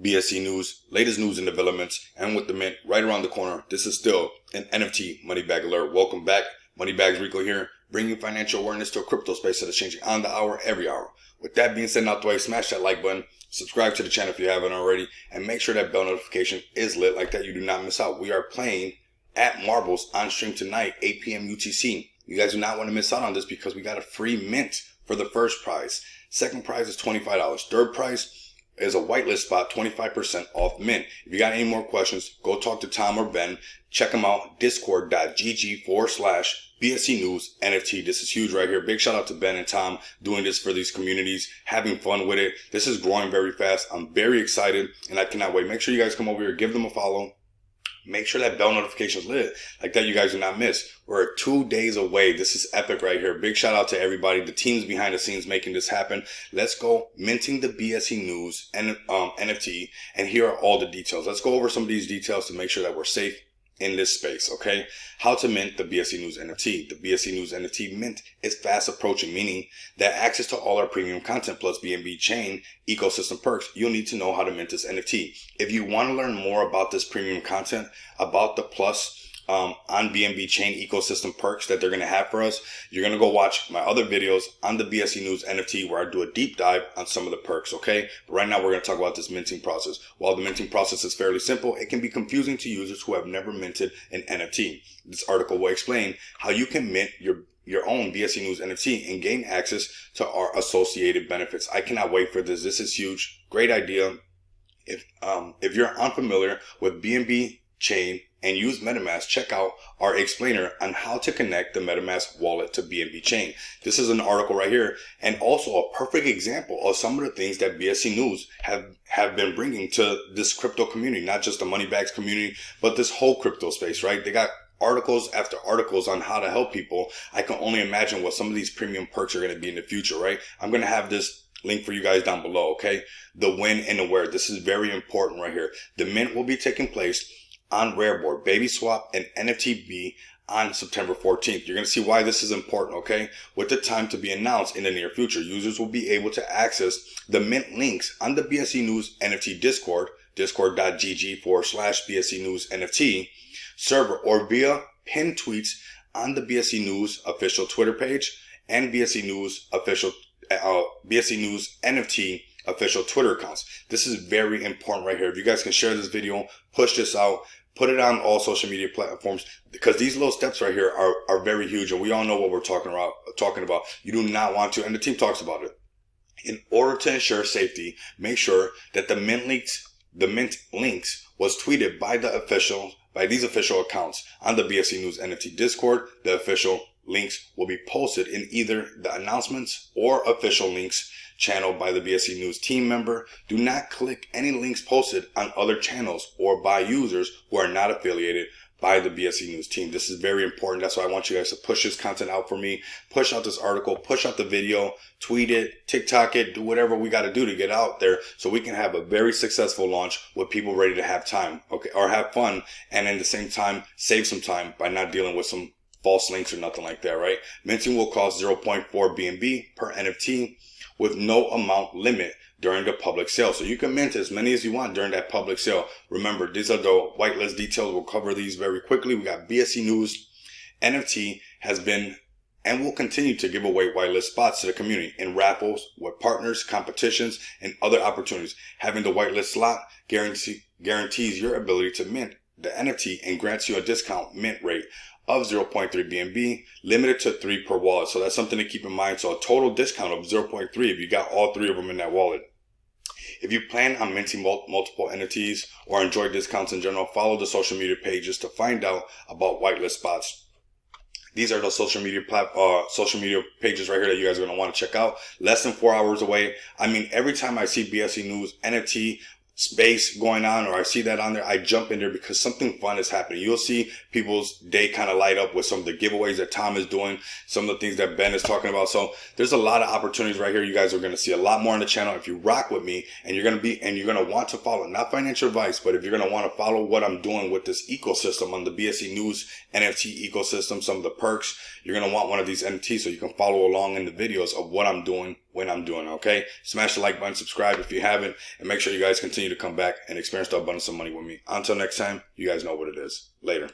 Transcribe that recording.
BSC News, latest news and developments, and with the mint right around the corner, this is still an NFT money bag alert. Welcome back. Moneybags Rico here, bringing financial awareness to a crypto space that is changing on the hour, every hour. With that being said, out the way, smash that like button, subscribe to the channel if you haven't already, and make sure that bell notification is lit like that you do not miss out. We are playing at Marbles on stream tonight, 8 p.m. UTC. You guys do not want to miss out on this because we got a free mint for the first prize. Second prize is $25. Third prize is a whitelist spot, 25% off mint. If you got any more questions, go talk to Tom or Ben. Check them out, discord.gg/BSC News NFT. This is huge right here. Big shout out to Ben and Tom doing this for these communities, having fun with it. This is growing very fast. I'm very excited and I cannot wait. Make sure you guys come over here, give them a follow. Make sure that bell notification is lit. Like that you guys do not miss. We're 2 days away. This is epic right here. Big shout out to everybody. The teams behind the scenes making this happen. Let's go minting the BSC News and NFT. And here are all the details. Let's go over some of these details to make sure that we're safe in this space, okay? How to mint the BSC News NFT. The BSC News NFT mint is fast approaching, meaning that access to all our premium content plus BNB chain ecosystem perks, you'll need to know how to mint this NFT. If you want to learn more about this premium content, about the plus on BNB chain ecosystem perks that they're going to have for us, you're going to go watch my other videos on the BSC News NFT where I do a deep dive on some of the perks, okay? But right now we're going to talk about this minting process. While the minting process is fairly simple, it can be confusing to users who have never minted an NFT. This article will explain how you can mint your own BSC News NFT and gain access to our associated benefits. I cannot wait for this. This is huge. Great idea. If you're unfamiliar with BNB chain and use MetaMask, check out our explainer on how to connect the MetaMask wallet to BNB chain. This is an article right here and also a perfect example of some of the things that BSC News have been bringing to this crypto community, not just the Moneybags community, but this whole crypto space, right? They got articles after articles on how to help people. I can only imagine what some of these premium perks are going to be in the future, right? I'm going to have this link for you guys down below, okay? The when and the where. This is very important right here. The mint will be taking place on Rareboard, BabySwap, and NFTB on September 14th. You're going to see why this is important, okay? With the time to be announced in the near future, users will be able to access the mint links on the BSC News NFT Discord, discord.gg/BSC News NFT server, or via pinned tweets on the BSC News official Twitter page and BSC News official BSC News NFT official Twitter accounts. This is very important right here. If you guys can share this video, push this out, put it on all social media platforms, because these little steps right here are very huge, and we all know what we're talking about. You do not want to, and the team talks about it. In order to ensure safety, make sure that the mint links was tweeted by these official accounts on the BSC News NFT Discord. The official links will be posted in either the announcements or official links channel by the BSC News team member. Do not click any links posted on other channels or by users who are not affiliated by the BSC News team. This is very important. That's why I want you guys to push this content out for me. Push out this article, push out the video, tweet it, TikTok it, do whatever we got to do to get out there so we can have a very successful launch with people ready to have time, okay, or have fun, and at the same time save some time by not dealing with some false links or nothing like that, right? Minting will cost 0.4 BNB per NFT with no amount limit during the public sale. So you can mint as many as you want during that public sale. Remember, these are the whitelist details. We'll cover these very quickly. We got BSC News NFT has been and will continue to give away whitelist spots to the community in raffles with partners, competitions, and other opportunities. Having the whitelist slot guarantees your ability to mint the NFT and grants you a discount mint rate of 0.3 BNB, limited to 3 per wallet. So that's something to keep in mind. So a total discount of 0.3 if you got all 3 of them in that wallet. If you plan on minting multiple NFTs or enjoy discounts in general, follow the social media pages to find out about whitelist spots. These are the social media pages right here that you guys are going to want to check out. Less than 4 hours away. I mean, every time I see BSC News NFT space going on, or I see that on there, I jump in there because something fun is happening. You'll see people's day kind of light up with some of the giveaways that Tom is doing, some of the things that Ben is talking about. So there's a lot of opportunities right here. You guys are going to see a lot more on the channel if you rock with me, and you're going to want to follow, not financial advice, but if you're going to want to follow what I'm doing with this ecosystem on the BSC News NFT ecosystem, some of the perks, you're going to want one of these NFTs so you can follow along in the videos of what I'm doing when I'm doing it, okay? Smash the like button, subscribe if you haven't, and make sure you guys continue to come back and experience the abundance of money with me. Until next time, you guys know what it is. Later.